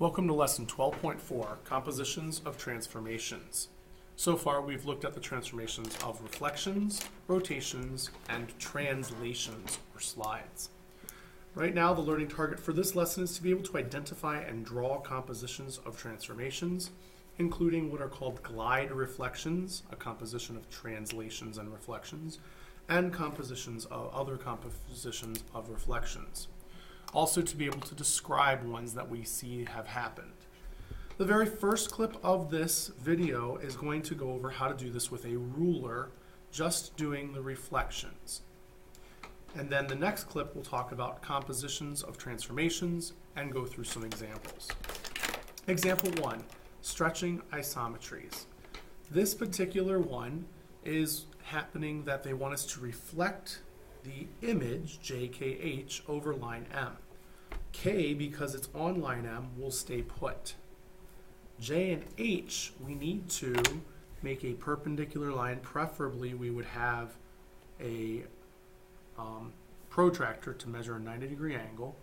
Welcome to Lesson 12.4, Compositions of Transformations. So far we've looked at the transformations of reflections, rotations, and translations, or slides. Right now the learning target for this lesson is to be able to identify and draw compositions of transformations, including what are called glide reflections, a composition of translations and reflections, and other compositions of reflections. Also to be able to describe ones that we see have happened. The very first clip of this video is going to go over how to do this with a ruler, just doing the reflections. And then the next clip will talk about compositions of transformations and go through some examples. Example 1, stretching isometries. This particular one is happening that they want us to reflect the image, JKH, over line M. K, because it's on line M, will stay put. J and H, we need to make a perpendicular line. Preferably, we would have a protractor to measure a 90-degree angle.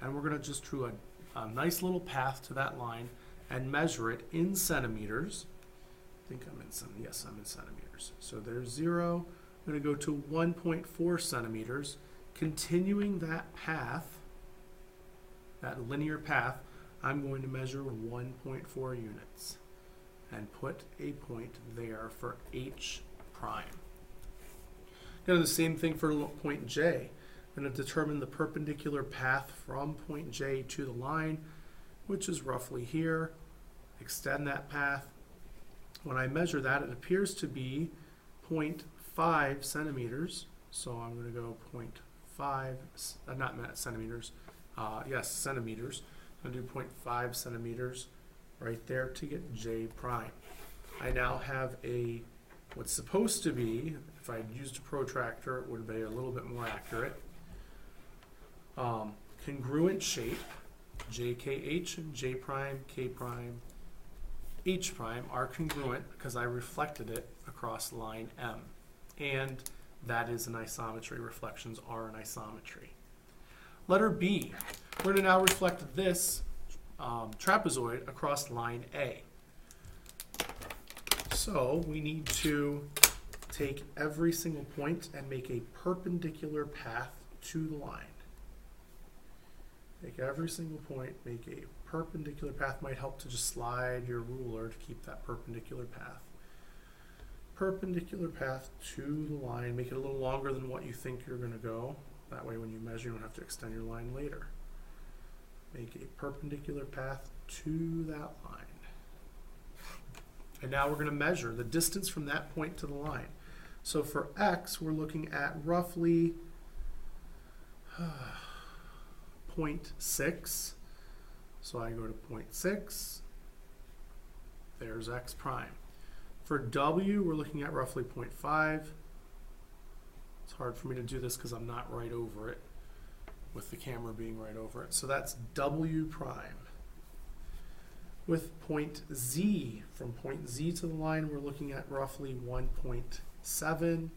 And we're going to just draw a nice little path to that line and measure it in centimeters. I think I'm in centimeters. Yes, I'm in centimeters. So there's 0. I'm going to go to 1.4 centimeters. Continuing that path, that linear path, I'm going to measure 1.4 units and put a point there for H prime. Now the same thing for point J. I'm going to determine the perpendicular path from point J to the line, which is roughly here. Extend that path. When I measure that, it appears to be 0.5 centimeters. So I'm going to go 0.5, not centimeters, yes, centimeters. I'm going to do 0.5 centimeters right there to get J prime. I now have what's supposed to be, if I had used a protractor, it would be a little bit more accurate. Congruent shape, JKH and J prime, K prime, H prime are congruent because I reflected it across line M. And that is an isometry. Reflections are an isometry. Letter B. We're going to now reflect this trapezoid across line A. So we need to take every single point and make a perpendicular path to the line. Take every single point, make a perpendicular path. Might help to just slide your ruler to keep that perpendicular path. Perpendicular path to the line. Make it a little longer than what you think you're going to go. That way when you measure, you don't have to extend your line later. Make a perpendicular path to that line. And now we're going to measure the distance from that point to the line. So for X, we're looking at roughly 0.6. So I go to 0.6. There's X prime. For W, we're looking at roughly 0.5. It's hard for me to do this because I'm not right over it, with the camera being right over it. So that's W prime. With point Z, from point Z to the line, we're looking at roughly 1.7.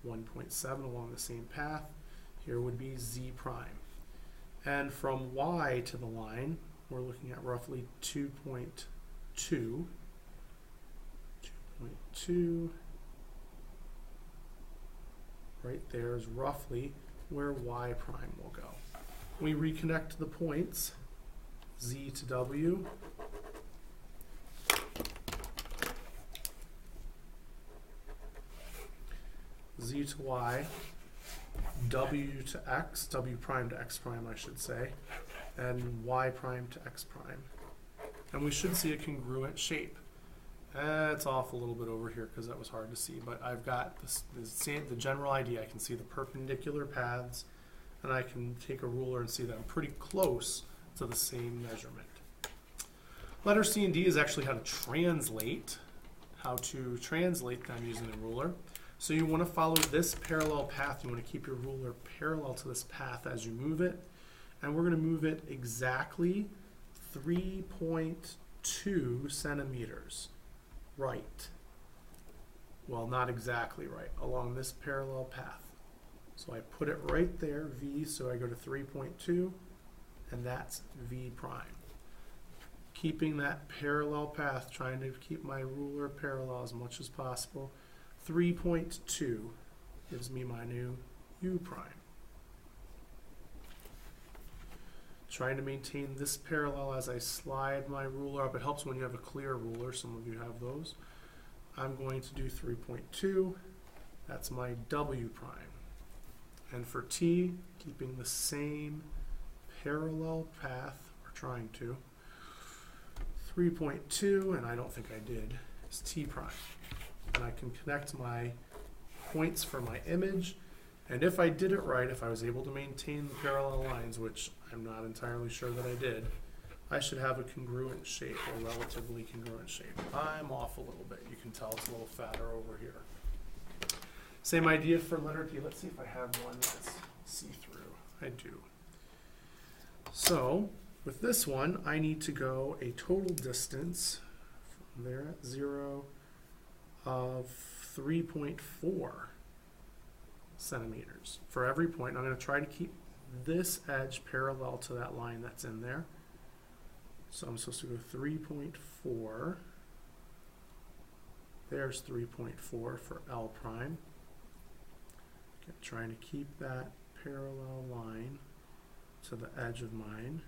1.7 along the same path. Here would be Z prime. And from Y to the line, we're looking at roughly 2.2. 2.2. Right there is roughly where Y prime will go. We reconnect the points, Z to W. Z to Y. W to X, W prime to X prime, I should say, and Y prime to X prime. And we should see a congruent shape. It's off a little bit over here because that was hard to see, but I've got the general idea. I can see the perpendicular paths, and I can take a ruler and see that I'm pretty close to the same measurement. Letter C and D is actually how to translate them using a ruler. So you want to follow this parallel path. You want to keep your ruler parallel to this path as you move it. And we're going to move it exactly 3.2 centimeters right. Well, not exactly right, along this parallel path. So I put it right there, V, so I go to 3.2 and that's V prime. Keeping that parallel path, trying to keep my ruler parallel as much as possible. 3.2 gives me my new U prime. Trying to maintain this parallel as I slide my ruler up. It helps when you have a clear ruler. Some of you have those. I'm going to do 3.2. That's my W prime. And for T, keeping the same parallel path, or trying to, 3.2, and I don't think I did, is T prime. And I can connect my points for my image. And if I did it right, if I was able to maintain the parallel lines, which I'm not entirely sure that I did, I should have a congruent shape, or relatively congruent shape. I'm off a little bit. You can tell it's a little fatter over here. Same idea for letter D. Let's see if I have one that's see-through. I do. So with this one, I need to go a total distance from there at 0 of 3.4 centimeters for every point. I'm going to try to keep this edge parallel to that line that's in there. So I'm supposed to go 3.4. There's 3.4 for L prime. Okay, trying to keep that parallel line to the edge of mine.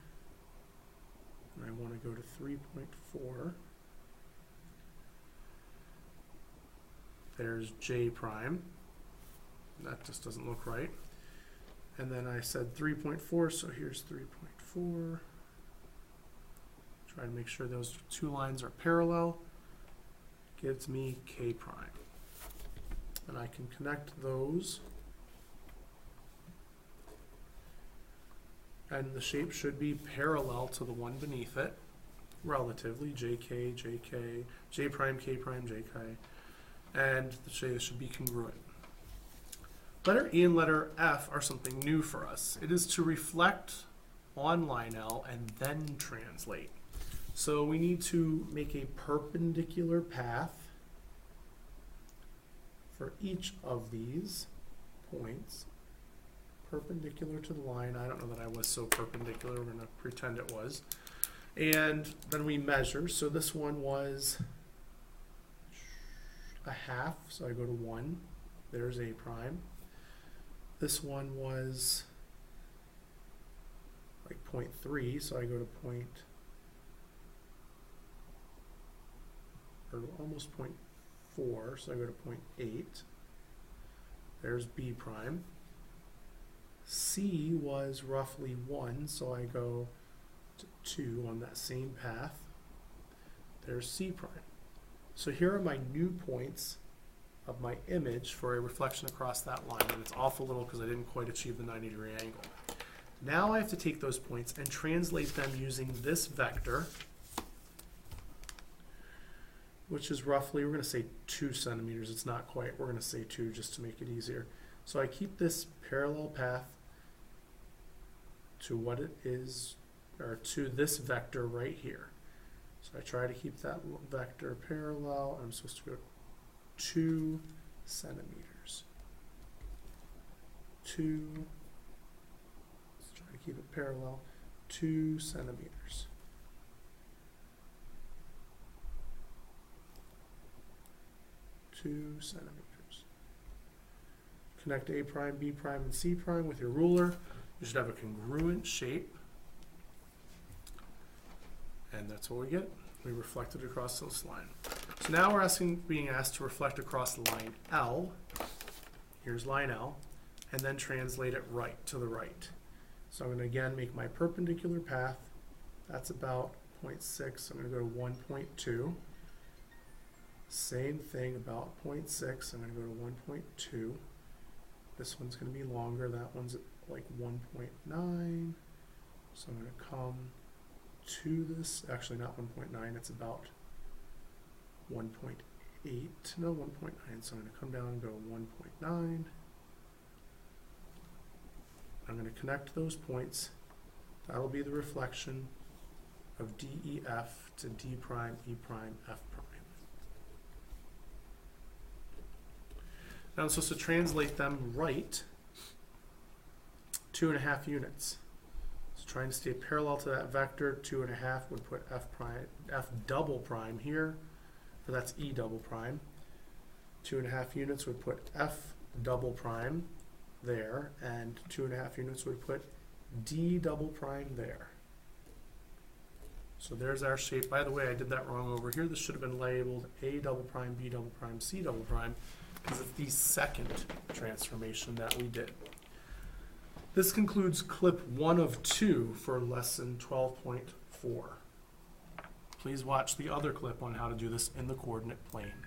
And I want to go to 3.4. There's J prime. That just doesn't look right. And then I said 3.4, so here's 3.4. Try to make sure those two lines are parallel. Gives me K prime. And I can connect those. And the shape should be parallel to the one beneath it, relatively, JK, JK, J prime, K prime, JK. And the shape should be congruent. Letter E and letter F are something new for us. It is to reflect on line L and then translate. So we need to make a perpendicular path for each of these points, perpendicular to the line. I don't know that I was so perpendicular. We're going to pretend it was. And then we measure. So this one was a half, so I go to 1. There's A prime. This one was like 0.3, so I go to almost 0.4, so I go to 0.8. There's B prime. C was roughly 1, so I go to 2 on that same path. There's C prime. So here are my new points of my image for a reflection across that line, and it's off a little because I didn't quite achieve the 90-degree angle. Now I have to take those points and translate them using this vector, which is roughly, we're going to say 2 centimeters. It's not quite. We're going to say 2 just to make it easier. So I keep this parallel path to what it is, or to this vector right here. So I try to keep that vector parallel. I'm supposed to go 2 centimeters. 2, let's try to keep it parallel, 2 centimeters. Connect A prime, B prime, and C prime with your ruler. You should have a congruent shape. And that's what we get. We reflect it across this line. So now we're being asked to reflect across line L. Here's line L. And then translate it right to the right. So I'm going to again make my perpendicular path. That's about 0.6. I'm going to go to 1.2. Same thing, about 0.6. I'm going to go to 1.2. This one's going to be longer. That one's at like 1.9. So I'm going to come to this, actually not 1.9, it's about 1.8, no 1.9, so I'm going to come down and go 1.9. I'm going to connect those points. That'll be the reflection of DEF to D prime, E prime, F prime. Now I'm supposed to translate them right 2.5 units. So trying to stay parallel to that vector, 2.5 would put f double prime here, or that's e double prime. 2.5 units would put f double prime there, and 2.5 units would put d double prime there. So there's our shape. By the way, I did that wrong over here. This should have been labeled a double prime, b double prime, c double prime, because it's the second transformation that we did. This concludes clip 1 of 2 for lesson 12.4. Please watch the other clip on how to do this in the coordinate plane.